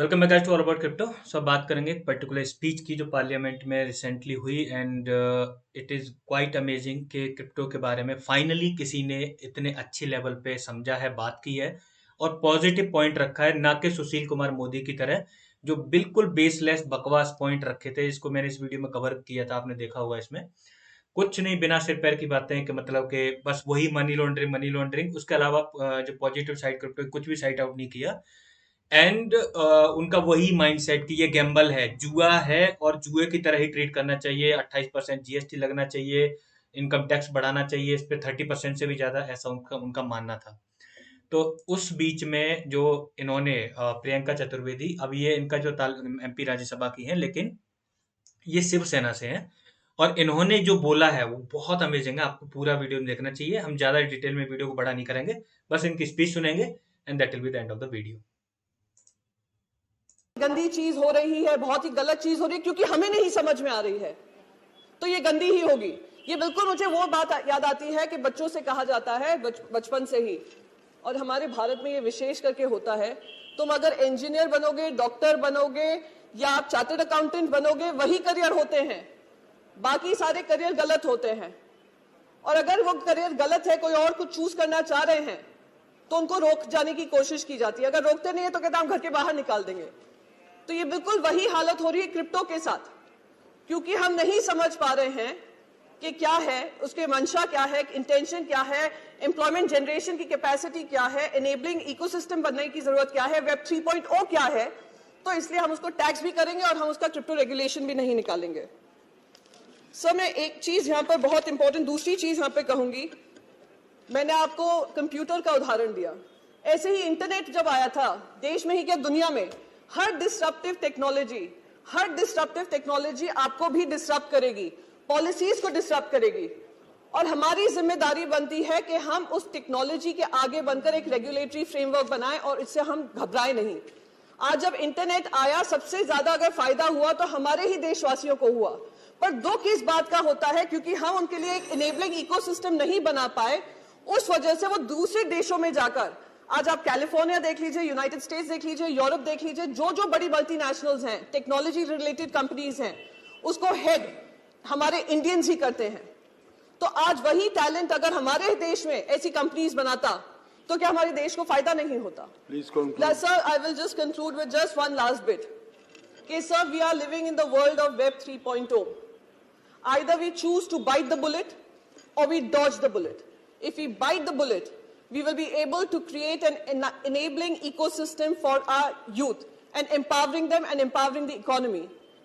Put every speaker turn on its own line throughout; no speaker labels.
Welcome back to all about crypto. So बात करेंगे एक पर्टिकुलर स्पीच की जो पार्लियामेंट में रिसेंटली हुई and it is quite amazing कि क्रिप्टो के बारे में फाइनली किसी ने इतने अच्छे लेवल पे समझा है, बात की है और पॉजिटिव पॉइंट रखा है, ना कि सुशील कुमार मोदी की तरह जो बिल्कुल बेसलेस बकवास पॉइंट रखे थे। इसको मैंने इस वीडियो में कवर किया था, आपने देखा होगा। इसमें कुछ नहीं, बिना सिर पैर की बातें कि मतलब कि बस वही मनी लॉन्ड्रिंग, उसके अलावा जो पॉजिटिव साइड क्रिप्टो कुछ भी साइड आउट नहीं किया। एंड उनका वही माइंडसेट कि ये गैम्बल है, जुआ है और जुए की तरह ही ट्रीट करना चाहिए। 28% जीएसटी लगना चाहिए, इनकम टैक्स बढ़ाना चाहिए इस पे 30% से भी ज्यादा, ऐसा उनका उनका मानना था। तो उस बीच में जो इन्होंने प्रियंका चतुर्वेदी, अब ये इनका जो एमपी राज्यसभा की हैं, लेकिन ये शिवसेना से हैं, और इन्होंने जो बोला है वो बहुत अमेजिंग है। आपको पूरा वीडियो में देखना चाहिए। हम ज्यादा डिटेल में वीडियो को बड़ा नहीं करेंगे, बस इनकी स्पीच सुनेंगे and that will be the end of the video.
गंदी चीज हो रही है, बहुत ही गलत चीज हो रही है क्योंकि हमें नहीं समझ में आ रही है, तो ये गंदी ही होगी। ये बिल्कुल मुझे वो बात याद आती है कि बच्चों से कहा जाता है बचपन से ही, और हमारे भारत में ये विशेष करके होता है, तुम अगर इंजीनियर बनोगे, डॉक्टर बनोगे या आप चार्टर्ड अकाउंटेंट बनोगे, वही करियर होते हैं, बाकी सारे करियर गलत होते हैं। और अगर वो करियर गलत है, कोई और कुछ चूज करना चाह रहे हैं, तो उनको रोक जाने की कोशिश की जाती है। अगर रोकते नहीं है तो कहते हम घर के बाहर निकाल देंगे। तो ये बिल्कुल वही हालत हो रही है क्रिप्टो के साथ, क्योंकि हम नहीं समझ पा रहे हैं कि क्या है उसके मंशा, क्या है इंटेंशन, क्या है एम्प्लॉयमेंट जनरेशन की कैपेसिटी, क्या है इनेबलिंग इकोसिस्टम बनने की जरूरत, क्या है वेब 3.0 क्या है। तो इसलिए हम उसको टैक्स भी करेंगे और हम उसका क्रिप्टो रेगुलेशन भी नहीं निकालेंगे। सर, मैं एक चीज यहां पर बहुत इंपॉर्टेंट, दूसरी चीज यहां पर कहूंगी। मैंने आपको कंप्यूटर का उदाहरण दिया, ऐसे ही इंटरनेट जब आया था, देश में ही क्या दुनिया में, हर डिस्ट्रप्टिव टेक्नोलॉजी आपको भी डिस्टर्ब करेगी, पॉलिसीज को डिस्टर्ब करेगी। और हमारी जिम्मेदारी बनती है कि हम उस टेक्नोलॉजी के आगे बनकर एक रेगुलेटरी फ्रेमवर्क बनाएं और इससे हम घबराएं नहीं। आज जब इंटरनेट आया, सबसे ज्यादा अगर फायदा हुआ तो हमारे ही देशवासियों को हुआ, पर दुख इस बात का होता है क्योंकि हम उनके लिए एक इनेबलिंग इकोसिस्टम नहीं बना पाए, उस वजह से वो दूसरे देशों में जाकर, आज आप कैलिफोर्निया देख लीजिए, यूनाइटेड स्टेट्स देख लीजिए, यूरोप देख लीजिए, जो जो बड़ी मल्टीनेशनल्स हैं, टेक्नोलॉजी रिलेटेड कंपनीज हैं, उसको हेड हमारे इंडियंस ही करते हैं। तो आज वही टैलेंट अगर हमारे देश में ऐसी कंपनीज बनाता, तो क्या हमारे देश को फायदा नहीं होता? Sir, I will just conclude with just one last bit कि sir, we are living in the world of web 3.0. Either we choose to bite the bullet or we dodge the bullet. If we bite the bullet, we will be able to create an enabling ecosystem for our youth and empowering them and empowering the economy.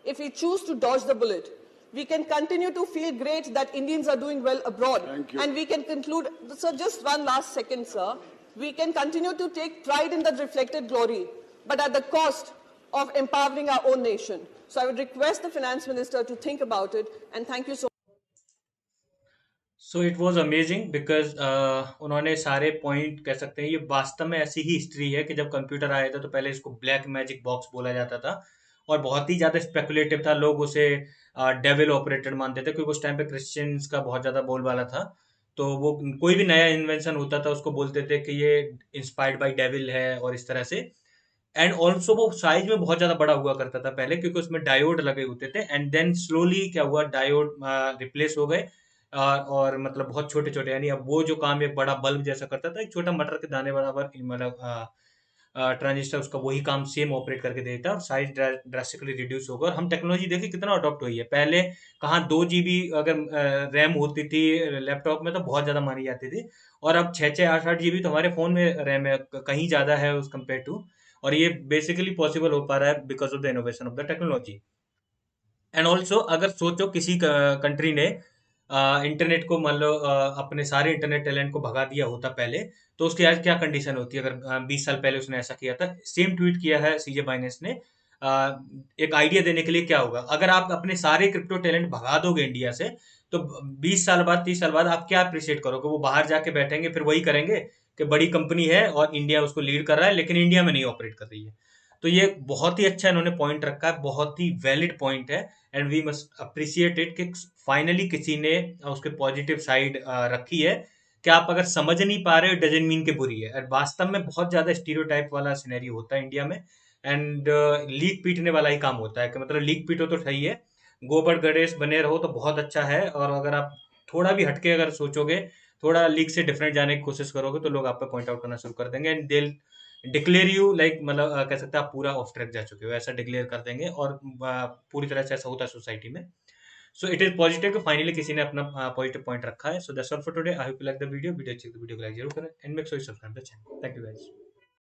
If we choose to dodge the bullet, we can continue to feel great that Indians are doing well abroad.
Thank you.
And we can conclude, sir, just one last second, sir. We can continue to take pride in the reflected glory, but at the cost of empowering our own nation. So I would request the finance minister to think about it, and thank you so much.
So it was amazing because उन्होंने सारे point, कह सकते हैं ये वास्तव में ऐसी ही history है कि जब कंप्यूटर आया था तो पहले इसको ब्लैक मैजिक बॉक्स बोला जाता था और बहुत ही ज़्यादा स्पेकुलेटिव था। लोग उसे डेविल ऑपरेटेड मानते थे क्योंकि उस टाइम पे क्रिश्चियंस का बहुत ज़्यादा बोलबाला था। तो वो कोई भी नया इन्वेंशन होता था उसको बोलते थे कि ये इंस्पायर्ड बाय डेविल है और इस तरह से। एंड ऑल्सो वो साइज में बहुत ज़्यादा बड़ा हुआ करता था पहले क्योंकि उसमें डायोड लगे होते थे। एंड देन स्लोली क्या हुआ, डायोड रिप्लेस हो गए और मतलब बहुत छोटे छोटे, यानी अब वो जो काम एक बड़ा बल्ब जैसा करता था, एक छोटा मटर के दाने बराबर, मतलब ट्रांजिस्टर, उसका वही काम सेम ऑपरेट करके देता है और साइज ड्रास्टिकली रिड्यूस होगा। और हम टेक्नोलॉजी देखिए कितना अडॉप्ट हुई है। पहले कहाँ 2 GB अगर रैम होती थी लैपटॉप में तो बहुत ज़्यादा मानी जाती थी, और अब 6-6 8-8 GB तो हमारे फ़ोन में रैम है, कहीं ज़्यादा है उस कम्पेयर टू। और ये बेसिकली पॉसिबल हो पा रहा है because of the innovation of the technology. And also अगर सोचो किसी कंट्री ने इंटरनेट को, मान लो अपने सारे इंटरनेट टैलेंट को भगा दिया होता पहले, तो उसकी आज क्या कंडीशन होती है। अगर 20 साल पहले उसने ऐसा किया था, सेम ट्वीट किया है सीजे बाइनेंस ने। एक आइडिया देने के लिए क्या होगा अगर आप अपने सारे क्रिप्टो टैलेंट भगा दोगे इंडिया से, तो 20 साल बाद, 30 साल बाद आप क्या अप्रिशिएट करोगे? वो बाहर जाके बैठेंगे, फिर वही करेंगे कि बड़ी कंपनी है और इंडिया उसको लीड कर रहा है, लेकिन इंडिया में नहीं ऑपरेट कर रही है। तो ये बहुत ही अच्छा इन्होंने पॉइंट रखा है, बहुत ही वैलिड पॉइंट है and we must appreciate it कि फाइनली किसी ने उसके पॉजिटिव साइड रखी है कि आप अगर समझ नहीं पा रहे हो डजंट मीन के बुरी है। और वास्तव में बहुत ज्यादा स्टीरियोटाइप वाला सिनेरियो होता है इंडिया में, एंड लीक पीटने वाला ही काम होता है कि मतलब लीक पीटो तो सही है, गोबर गणेश बने रहो तो बहुत अच्छा है, और अगर आप थोड़ा भी हटके अगर सोचोगे, थोड़ा लीक से डिफरेंट जाने की कोशिश करोगे, तो लोग आप पे पॉइंट आउट करना शुरू कर देंगे, and they declare you like, मतलब कह सकते हैं आप पूरा ऑफ ट्रैक जा चुके हो, ऐसा डिक्लेयर कर देंगे, और पूरी तरह से ऐसा होता है सोसाइटी में। सो इट इज पॉजिटिव कि फाइनली किसी ने अपना पॉजिटिव पॉइंट रखा है। So that's all for today. I hope you like the video अच्छी, तो वीडियो को लाइक जरूर करें, and make sure you subscribe the channel. Thank you guys.